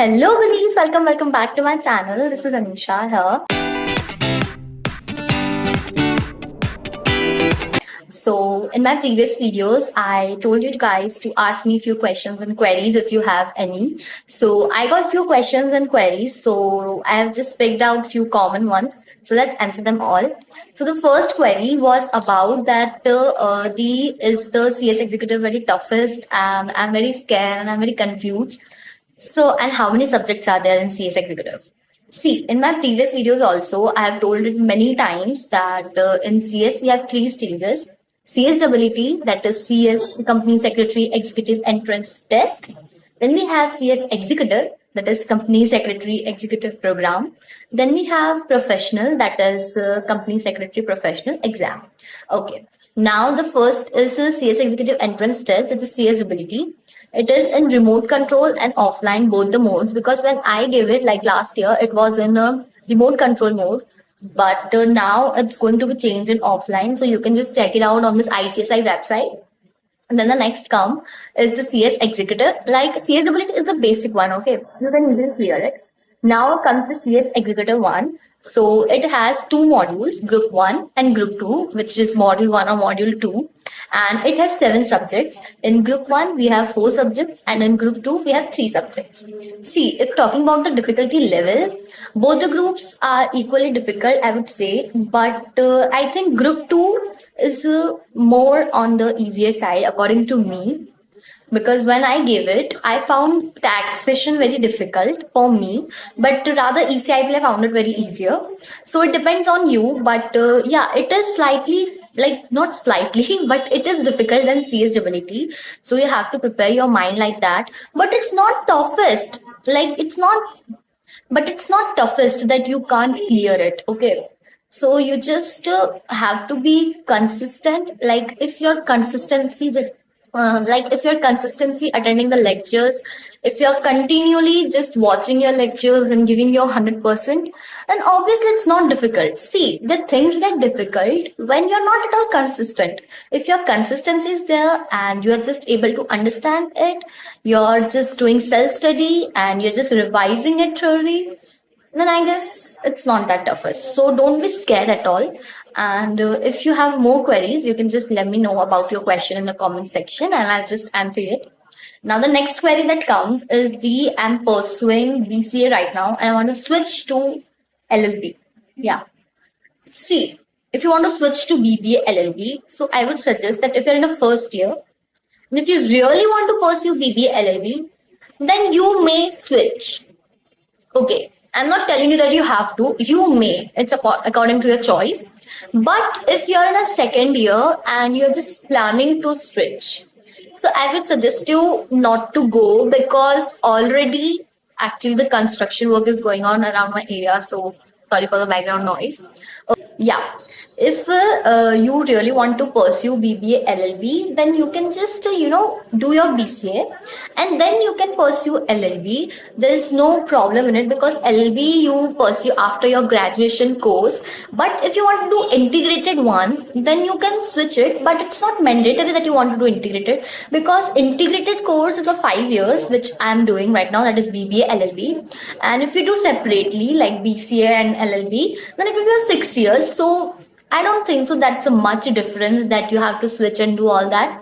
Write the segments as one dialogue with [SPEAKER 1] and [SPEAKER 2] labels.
[SPEAKER 1] Hello, buddies. Welcome back to my channel. This is Anisha here. So, in my previous videos, I told you guys to ask me a few questions and queries if you have any. So, I got few questions and queries. So, I have just picked out few common ones. So, let's answer them all. So, the first query was about that is the CS executive very toughest, and I'm very scared and I'm very confused. So, and how many subjects are there in CS Executive? See, in my previous videos also, I have told it many times that in CS we have three stages. CSWT, that is CS Company Secretary Executive Entrance Test. Then we have CS Executive, that is Company Secretary Executive Program. Then we have Professional, that is Company Secretary Professional Exam. Okay. Now the first is a CS Executive Entrance Test, that is CSWT. It is in remote control and offline, both the modes, because when I gave it like last year, it was in a remote control mode, but now it's going to be changed in offline. So you can just check it out on this ICSI website. And then the next come is the CS Executive. Like CSWT is the basic one, okay? You can easily clear it. Now comes the CS Executive one. So it has two modules, Group 1 and Group 2, which is Module 1 or Module 2. And it has 7 subjects. In Group 1, we have 4 subjects, and in Group 2, we have 3 subjects. See, if talking about the difficulty level, both the groups are equally difficult, I would say. But I think Group 2 is more on the easier side, according to me, because when I gave it, I found taxation very difficult for me, but rather ECIPL I found it very easier. So it depends on you, but yeah, it is slightly like not slightly, but it is difficult than CSWT. So you have to prepare your mind like that. But it's not toughest. Like it's not, but it's not toughest that you can't clear it. Okay. So you just have to be consistent. Like if your consistency just like if you're consistency attending the lectures, if you're continually just watching your lectures and giving your 100%, then obviously it's not difficult. See, the things get difficult when you're not at all consistent. If your consistency is there and you're just able to understand it, you're just doing self-study and you're just revising it thoroughly, then I guess it's not that toughest. So don't be scared at all. And if you have more queries, you can just let me know about your question in the comment section and I'll just answer it. Now, the next query that comes is I'm pursuing BCA right now and I want to switch to LLB. Yeah. See, if you want to switch to BBA LLB, so I would suggest that if you're in the first year, and if you really want to pursue BBA LLB, then you may switch. Okay. I'm not telling you that you have to. You may. It's according to your choice. But if you're in a second year and you're just planning to switch, so I would suggest you not to go because already actually the construction work is going on around my area. So sorry for the background noise. Yeah. If you really want to pursue BBA LLB, then you can just, do your BCA and then you can pursue LLB. There's no problem in it because LLB you pursue after your graduation course. But if you want to do integrated one, then you can switch it. But it's not mandatory that you want to do integrated because integrated course is for 5 years, which I'm doing right now, that is BBA LLB. And if you do separately like BCA and LLB, then it will be 6 years. So I don't think so that's a much difference that you have to switch and do all that.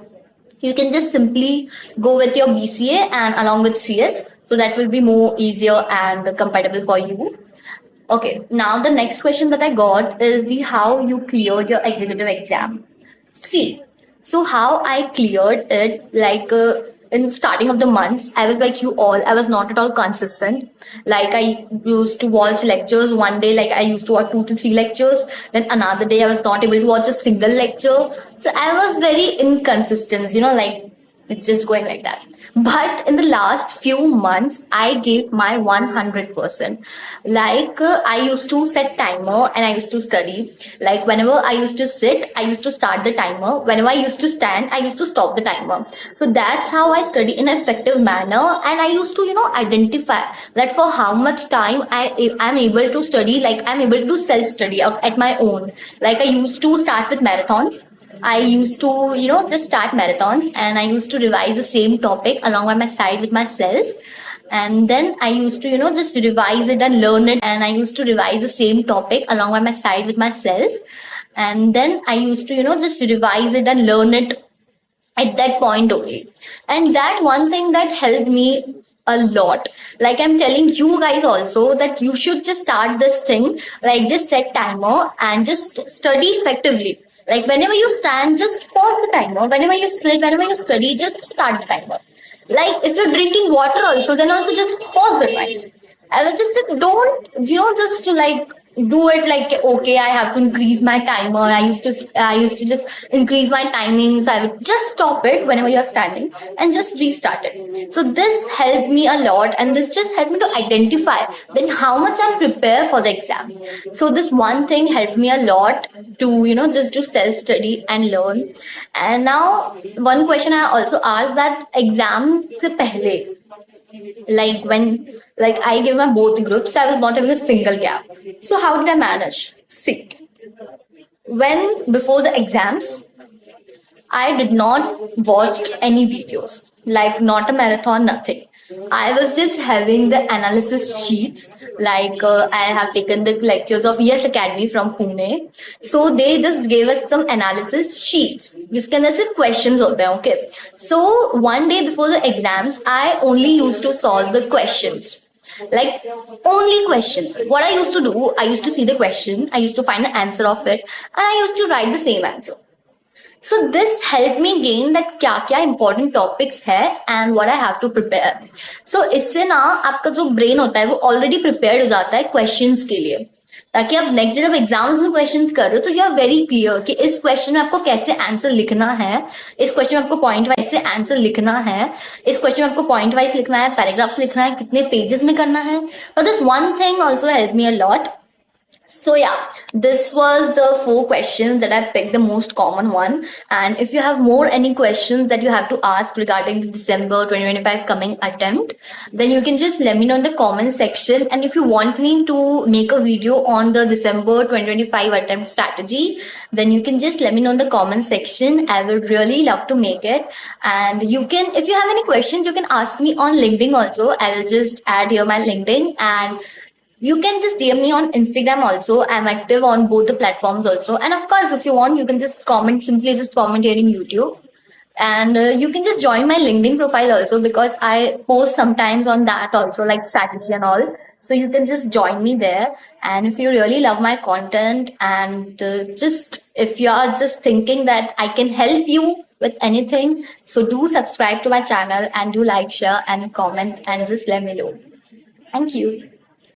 [SPEAKER 1] You can just simply go with your BCA and along with CS. So that will be more easier and compatible for you. Okay, now the next question that I got is how you cleared your executive exam. See, so how I cleared it, like in starting of the months, I was like you all, I was not at all consistent. Like I used to watch lectures one day, like I used to watch 2 to 3 lectures. Then another day I was not able to watch a single lecture. So I was very inconsistent, like it's just going like that. But in the last few months, I gave my 100%. Like I used to set timer and I used to study. Like whenever I used to sit, I used to start the timer. Whenever I used to stand, I used to stop the timer. So that's how I study in an effective manner. And I used to, identify that for how much time I'm able to study. Like I'm able to do self-study at my own. Like I used to start with marathons. I used to, just start marathons and I used to revise the same topic along by my side with myself. And then I used to, just revise it and learn it. And I used to revise the same topic along by my side with myself. And then I used to, just revise it and learn it at that point only. And that one thing that helped me a lot. Like I'm telling you guys also that you should just start this thing, like just set timer and just study effectively. Like whenever you stand, just pause the timer. Whenever you sit, whenever you study, just start the timer. Like if you're drinking water also, then also just pause the time. I was just don't, just to like do it like, okay, I have to increase my timer. I used to just increase my timing, so I would just stop it whenever you're standing and just restart it. So this helped me a lot, and this just helped me to identify then how much I'm prepared for the exam. So this one thing helped me a lot to, just do self study and learn. And now one question I also asked, that exam se pehle, like when, like I gave my both groups, I was not having a single gap. So how did I manage? See, when before the exams, I did not watched any videos, like not a marathon, nothing. I was just having the analysis sheets. Like I have taken the lectures of Yes Academy from Pune, so they just gave us some analysis sheets. जिसके अंदर सिर्फ questions होते हैं, okay? So one day before the exams, I only used to solve the questions. Like only questions. What I used to do, I used to see the question, I used to find the answer of it, and I used to write the same answer. So this helped me gain that क्या क्या important topics है and what I have to prepare. So इससे ना आपका जो brain होता है वो already prepared हो जाता है questions के लिए, ताकि आप नेक्स्ट जब एग्जाम्स में क्वेश्चंस कर रहे हो तो यू आर वेरी क्लियर कि इस क्वेश्चन में आपको कैसे आंसर लिखना है, इस क्वेश्चन में आपको पॉइंट वाइज से आंसर लिखना है, इस क्वेश्चन में आपको पॉइंट वाइज लिखना है, पैराग्राफ्स लिखना है, कितने पेजेस में करना है. So this one thing also helped me a lot. So yeah, this was the 4 questions that I picked, the most common one. And if you have more any questions that you have to ask regarding the December 2025 coming attempt, then you can just let me know in the comment section. And if you want me to make a video on the December 2025 attempt strategy, then you can just let me know in the comment section. I would really love to make it. And you can, if you have any questions, you can ask me on LinkedIn also. I'll just add here my LinkedIn, and you can just DM me on Instagram also. I'm active on both the platforms also. And of course, if you want, you can just comment, simply just comment here in YouTube. And you can just join my LinkedIn profile also, because I post sometimes on that also, like strategy and all. So you can just join me there. And if you really love my content, and just if you are just thinking that I can help you with anything, so do subscribe to my channel and do like, share and comment and just let me know. Thank you.